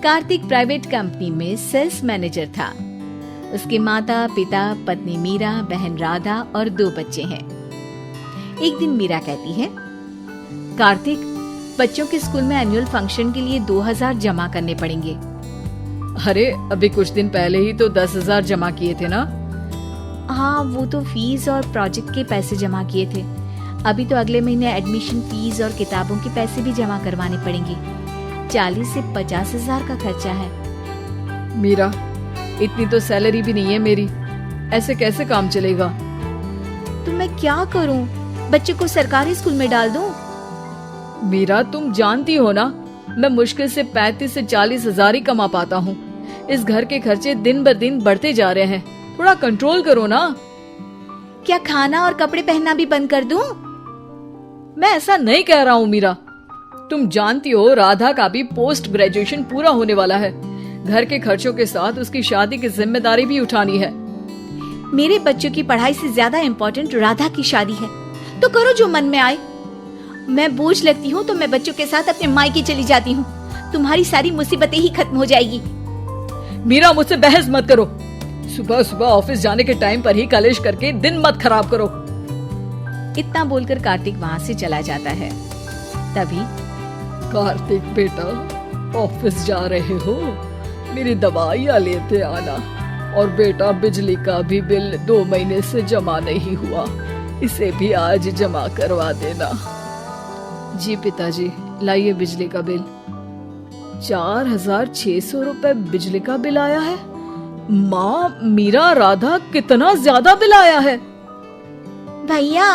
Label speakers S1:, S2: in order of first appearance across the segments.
S1: Kartik private company में sales manager था। उसके माता पिता, पत्नी मीरा, बहन राधा और 2 बच्चे हैं। एक दिन मीरा कहती है, कार्तिक, बच्चों के स्कूल में एनुअल फंक्शन के लिए 2000 जमा करने पड़ेंगे।
S2: अरे अभी कुछ दिन पहले ही तो 10,000 जमा किए थे ना।
S1: हाँ, वो तो फीस और प्रोजेक्ट के पैसे जमा किए थे। अभी तो अगले महीने एडमिशन फीस और किताबों के पैसे भी जमा करवाने पड़ेंगे। 40 से 50 हजार का खर्चा है।
S2: मीरा, इतनी तो सैलरी भी नहीं है मेरी, ऐसे कैसे काम चलेगा?
S1: तो मैं क्या करूं? बच्चे को सरकारी स्कूल में डाल दूं?
S2: मीरा, तुम जानती हो ना, मैं मुश्किल से 35 से 40 हजार ही कमा पाता हूँ। इस घर के खर्चे दिन ब दिन बढ़ते जा रहे हैं, थोड़ा कंट्रोल करो ना।
S1: क्या खाना और कपड़े पहनना भी बंद कर दूं?
S2: मैं ऐसा नहीं कह रहा हूँ मीरा। तुम जानती हो राधा का भी पोस्ट ग्रेजुएशन पूरा होने वाला है। घर के खर्चों के साथ उसकी शादी की जिम्मेदारी भी उठानी है।
S1: मेरे बच्चों की पढ़ाई से ज्यादा इम्पोर्टेंट राधा की शादी है, तो करो जो मन में आए। मैं बोझ लगती हूँ तो मैं बच्चों के साथ अपने मायके चली जाती हूँ। तुम्हारी सारी मुसीबतें ही खत्म हो जाएगी।
S2: मीरा, मुझसे बहस मत करो। सुबह सुबह ऑफिस जाने के टाइम पर ही कलेश करके दिन मत खराब करो।
S1: इतना बोलकर कार्तिक वहाँ से चला जाता है। तभी,
S2: कार्तिक बेटा, ऑफिस जा रहे हो? मेरी दवाइयाँ लेते आना। और बेटा, बिजली का भी बिल 2 महीने से जमा नहीं हुआ, इसे भी आज जमा करवा देना। जी पिताजी, लाइए बिजली का बिल। 4600 रुपए बिजली का बिल आया है। माँ, मीरा, राधा, कितना ज्यादा बिल आया है।
S1: भैया,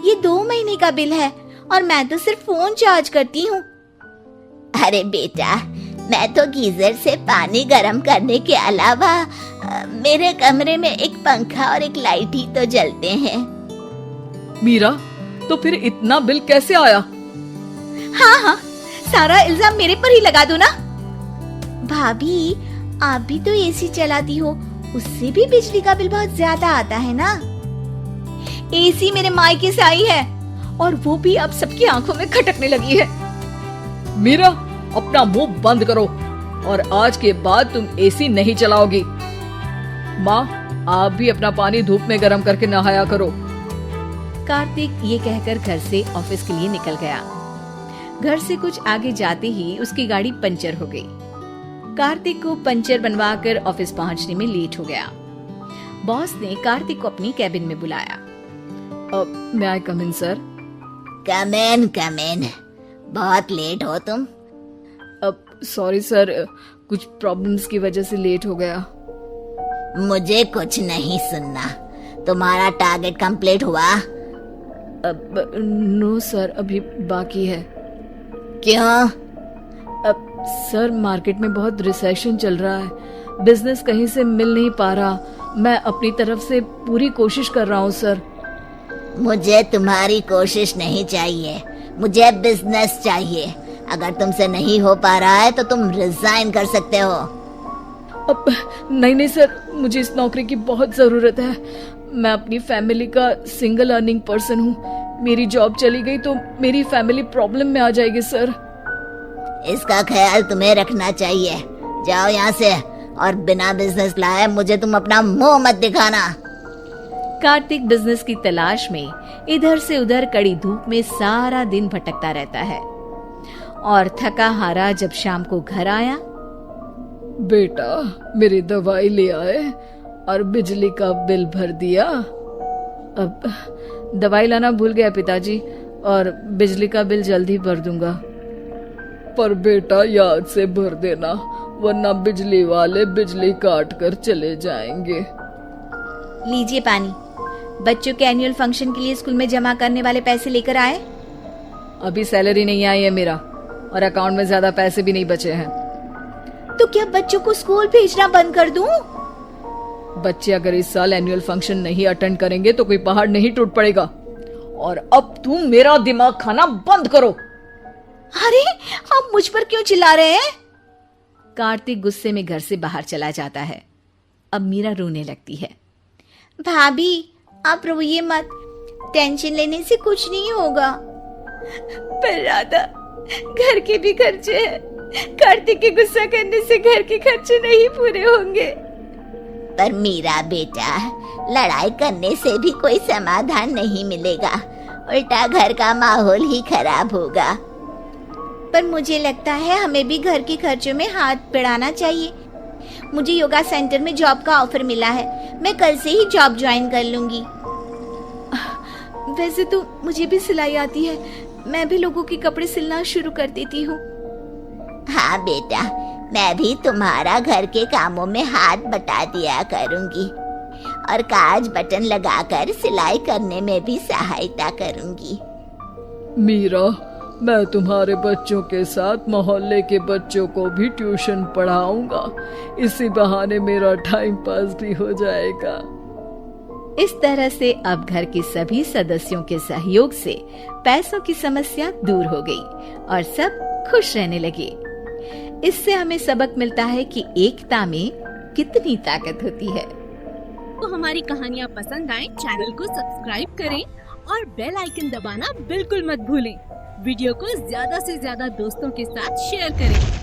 S1: ये 2 महीने का बिल है और मैं तो सिर्फ फोन चार्ज करती हूँ।
S3: अरे बेटा, मैं तो गीजर से पानी गर्म करने के अलावा मेरे कमरे में एक पंखा और एक लाइट ही तो जलते हैं।
S2: मीरा, तो फिर इतना बिल कैसे आया?
S1: हाँ, सारा इल्जाम मेरे पर ही लगा दो ना। भाभी, आप भी तो एसी चलाती हो, उससे भी बिजली का बिल बहुत ज्यादा आता है ना। एसी मेरे मायके से आई है और वो भी अब सबकी आंखों में खटकने लगी है।
S2: मीरा, अपना मुंह बंद करो और आज के बाद तुम एसी नहीं चलाओगी। माँ, आप भी अपना पानी धूप में गर्म करके नहाया करो।
S1: कार्तिक ये कहकर घर से ऑफिस के लिए निकल गया। घर से कुछ आगे जाते ही उसकी गाड़ी पंचर हो गई। कार्तिक को पंचर बनवाकर ऑफिस पहुंचने में लेट हो गया। बॉस ने कार्तिक को अपनी कैबिन में बुलाया।
S2: may I come in, sir?
S3: Come in. बहुत लेट हो तुम।
S2: सॉरी सर, कुछ प्रॉब्लम्स की वजह से लेट हो गया।
S3: मुझे कुछ नहीं सुनना। तुम्हारा टारगेट कंप्लीट हुआ?
S2: नो सर, अभी बाकी है।
S3: क्यों?
S2: सर, मार्केट में बहुत रिसेशन चल रहा है, बिजनेस कहीं से मिल नहीं पा रहा। मैं अपनी तरफ से पूरी कोशिश कर रहा हूँ सर।
S3: मुझे तुम्हारी कोशिश नहीं चाहिए, मुझे बिजनेस चाहिए। अगर तुमसे नहीं हो पा रहा है तो तुम रिजाइन कर सकते हो।
S2: अब नहीं सर, मुझे इस नौकरी की बहुत जरूरत है। मैं अपनी फैमिली का सिंगल अर्निंग पर्सन हूँ। मेरी जॉब चली गई तो मेरी फैमिली प्रॉब्लम में आ जाएगी सर।
S3: इसका ख्याल तुम्हें रखना चाहिए। जाओ यहाँ से, और बिना बिजनेस लाए मुझे तुम अपना मुंह मत दिखाना।
S1: कार्तिक बिजनेस की तलाश में इधर से उधर कड़ी धूप में सारा दिन भटकता रहता है और थका हारा जब शाम को घर आया।
S2: बेटा, मेरी दवाई ले आए और बिजली का बिल भर दिया। अब दवाई लाना भूल गया पिताजी, और बिजली का बिल जल्दी भर दूंगा। पर बेटा, याद से भर देना, वरना बिजली वाले बिजली काट कर चले जाएंगे।
S1: लीजिए पानी। बच्चों के एनुअल फंक्शन के लिए स्कूल में जमा करने वाले पैसे लेकर आए?
S2: अभी सैलरी नहीं आई है मेरा, और अकाउंट में ज्यादा पैसे भी नहीं बचे हैं।
S1: तो क्या बच्चों को स्कूल भेजना बंद कर दूं?
S2: बच्चे अगर इस साल एनुअल फंक्शन नहीं अटेंड करेंगे तो कोई पहाड़ नहीं टूट पड़ेगा। और अब तुम मेरा दिमाग खाना बंद करो।
S1: अरे, आप मुझ पर क्यों चिल्ला रहे हैं? कार्तिक गुस्से में घर से बाहर चला जाता है। अब मीरा रोने लगती है। भाभी, आप रोइए मत, टेंशन लेने से कुछ नहीं होगा। पर राधा, घर के भी खर्चे हैं, कार्तिक के गुस्सा करने से घर के खर्चे नहीं पूरे होंगे।
S3: पर मीरा बेटा, लड़ाई करने से भी कोई समाधान नहीं मिलेगा, उल्टा घर का माहौल ही खराब होगा।
S1: पर मुझे लगता है हमें भी घर के खर्चों में हाथ बढ़ाना चाहिए। मुझे योगा सेंटर में जॉब का ऑफर मिला है, मैं कल से ही जॉब ज्वाइन कर लूंगी। वैसे तो मुझे भी सिलाई आती है, मैं भी लोगों के कपड़े सिलना शुरू कर देती हूँ।
S3: हाँ बेटा, मैं भी तुम्हारा घर के कामों में हाथ बटा दिया करूंगी और काज बटन लगाकर सिलाई करने में भी सहायता करूंगी।
S2: मीरा, मैं तुम्हारे बच्चों के साथ मोहल्ले के बच्चों को भी ट्यूशन पढ़ाऊंगा। इसी बहाने मेरा टाइम पास भी हो जाएगा।
S1: इस तरह से अब घर के सभी सदस्यों के सहयोग से पैसों की समस्या दूर हो गई और सब खुश रहने लगे। इससे हमें सबक मिलता है कि एकता में कितनी ताकत होती है।
S4: तो हमारी कहानियाँ पसंद आए, चैनल को सब्सक्राइब करें और बेल आइकन दबाना बिल्कुल मत भूलें। वीडियो को ज्यादा से ज्यादा दोस्तों के साथ शेयर करें।